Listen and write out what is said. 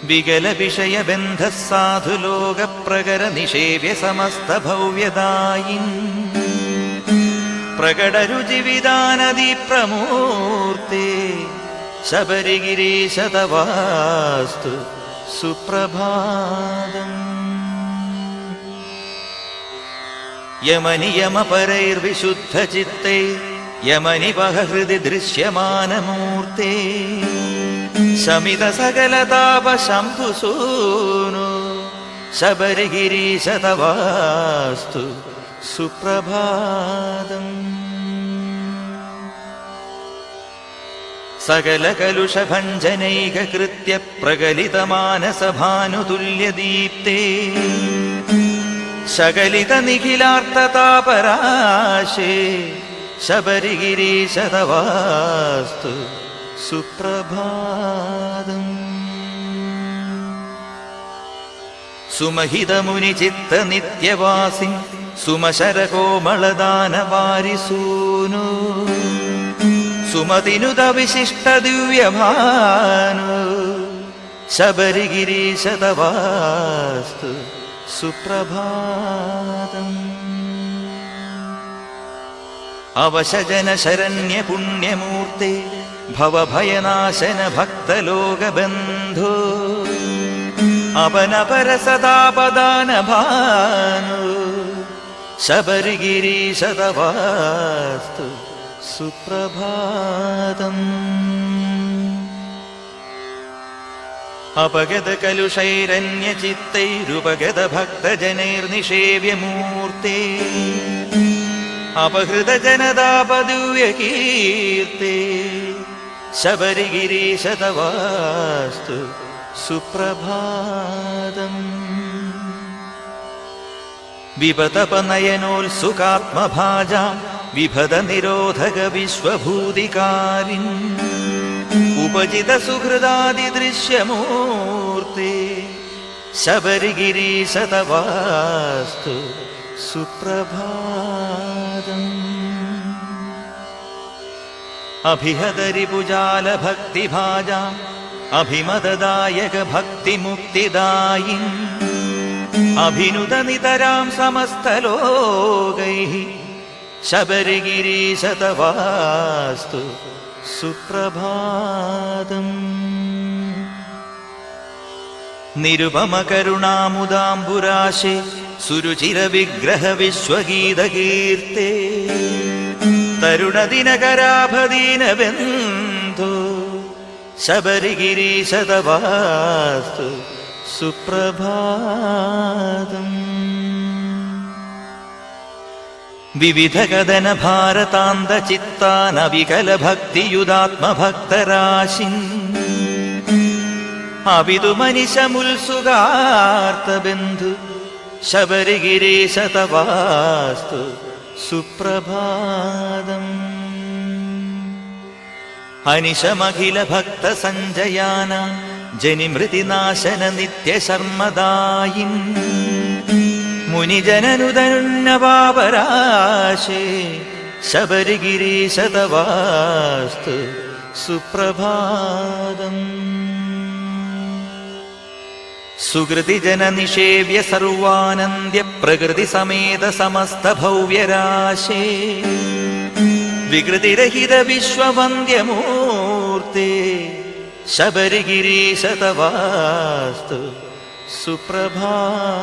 വികല വിഷയ ബന്ധ സാധുലോക പ്രകര നിഷേവ്യ സമസ്ത ഭവ്യദായിൻ പ്രകടരുചിവിധാനദി പ്രമൂർത്തേ ശബരിഗിരീശ തവാസ്തു സുപ്രഭാതം. യമനിയമപരൈർവിശുദ്ധചിത്തൈ യമനിവഹ ഹൃദി ദൃശ്യമാനമൂർത്തേ ശമിത സകലതാപശംഭുസൂനു ശബരിഗിരീശ തവാസ്തു സുപ്രഭാതം. സകലകലുഷഭഞ്ജനൈകകൃത്യ പ്രകലിതമാനസഭാനുതുല്യദീപ്തേ ശകലിത നിഖിലാർത്തതാപരാശേ ശബരിഗിരീശ തവാസ്തു സുപ്രഭാതം. സുമഹിതമുനിചിത്ത നിത്യവാസി സുമശരകോമളദാനവാരിസൂനു സുമതിനുത വിശിഷ്ട ദിവ്യഭാനു ശബരിഗിരീശ തവാസ്തു സുപ്രഭാതം. അവശജന ശരണ്യ പുണ്യമൂർത്തേ ഭവഭയനാശന ഭക്തലോകബന്ധു അപനപര സദാപദാനഭാനു ശബരിഗിരീശ തവാസ്തു സുപ്രഭാതം. അപഗത കലുഷൈരന്യചിത്തൈരുപഗത ഭക്തജനൈർനിഷേവ്യമൂർത്തേ അപഹൃത ജനതാപദിവ്യകീർത്തേ ശബരിഗിരീശ തവാസ്തു സുപ്രഭാതം. വിപതപനയനോത്സുകാത്മഭാജാം വിഭത നിരോധക വിശ്വഭൂതികാരിൻ ഉപജിത സുഹൃദാദിദൃശ്യമൂർത്തേ ശബരിഗിരീശ തവാസ്തു സുപ്രഭാതം. അഭിഹതരിപുജാല ഭക്തിഭാജാം അഭിമതദായക ഭക്തിമുക്തിദായിൻ അഭിനുത നിതരാം സമസ്തലോകൈഃ ശബരിഗിരീശ തവാസ്തു സുപ്രഭാതം. നിരുപമ കരുണാമുദാംബുരാശേ സുരുചിര വിഗ്രഹ വിശ്വഗീതകീർത്തേ തരുണദിനകരാഭദീനബന്ധോ ശബരിഗിരീശ തവാസ്തു സുപ്രഭാതം. വിവിധ കദന ഭാരതാന്ത ചിത്താനവികല ഭക്തിയുതാത്മഭക്തരാശിൻ അവിതുമനിശമുത്സുകാർത്തബന്ധു ശബരിഗിരീശ തവാസ്തു സുപ്രഭാതം. അനിശമഖില ഭക്ത സഞ്ജയാന ജനിമൃതിനാശന നിത്യശർമ്മദായിൻ മുനിജനനുതനുന്നവാപരാശേ ശബരിഗിരീശ തവാസ്തു സുപ്രഭാതം. സുകൃതിജനനിഷേവ്യ സർവാനന്ദ്യ പ്രകൃതി സമേത സമസ്ത ഭവ്യരാശേ വികൃതിരഹിത വിശ്വവന്ദ്യമൂർത്തേ ശബരിഗിരീശ തവാസ്തു സുപ്രഭാതം.